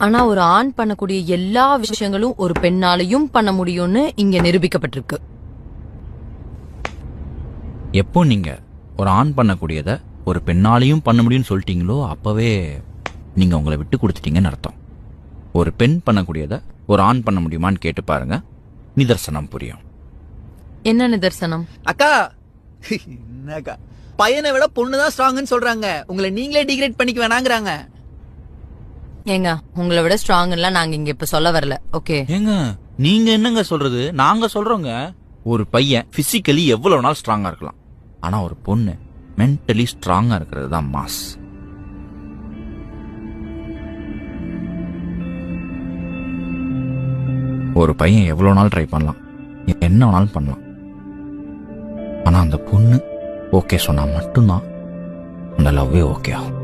ஆனா ஒரு ஆண் பண்ணக்கூடிய எல்லா விஷயங்களும் ஒரு பெண்ணாலையும் பண்ண முடியும்னு இங்க நிரூபிக்கப்பட்டிருக்கு. எப்போ நீங்க ஒரு ஆண் பண்ணக்கூடியத ஒரு பெண்ணாலையும் பண்ண முடியும்னு சொல்லிட்டீங்களோ அப்பவே நீங்க உங்களை விட்டு கொடுத்துட்டீங்கன்னு அர்த்தம். ஒரு பெண் பண்ணக்கூடியத ஒரு ஆண் பண்ண முடியுமான்னு கேட்டு பாருங்க, நிதர்சனம் புரியும். என்ன நிதர்சனம்? அக்கா என்னக்கா, பையனை விட பொண்ணுதான் ஸ்ட்ராங்னு சொல்றாங்க. உங்களை நீங்களே டிகிரேட் பண்ணிக்க வேணாங்கிறாங்க. ஏங்க உங்களை விட ஸ்ட்ராங்லாம் நாங்க இங்க இப்ப சொல்ல வரல. ஓகே ஏங்க நீங்க என்னங்க சொல்றது? நாங்க சொல்றோங்க. ஒரு பையன் பிசிக்கலி எவ்வளவு நாள் ஸ்ட்ராங்கா இருக்கலாம், ஆனா ஒரு பொண்ணு மென்டலி ஸ்ட்ராங்கா இருக்கிறது தான் மாஸ். ஒரு பையன் எவ்வளவு நாள் ட்ரை பண்ணலாம், என்ன வேணாலும் பண்ணலாம், ஆனா அந்த பொண்ணு ஓகே சொன்னா மட்டும்தான் அந்த லவ்வே ஓகே ஆகும்.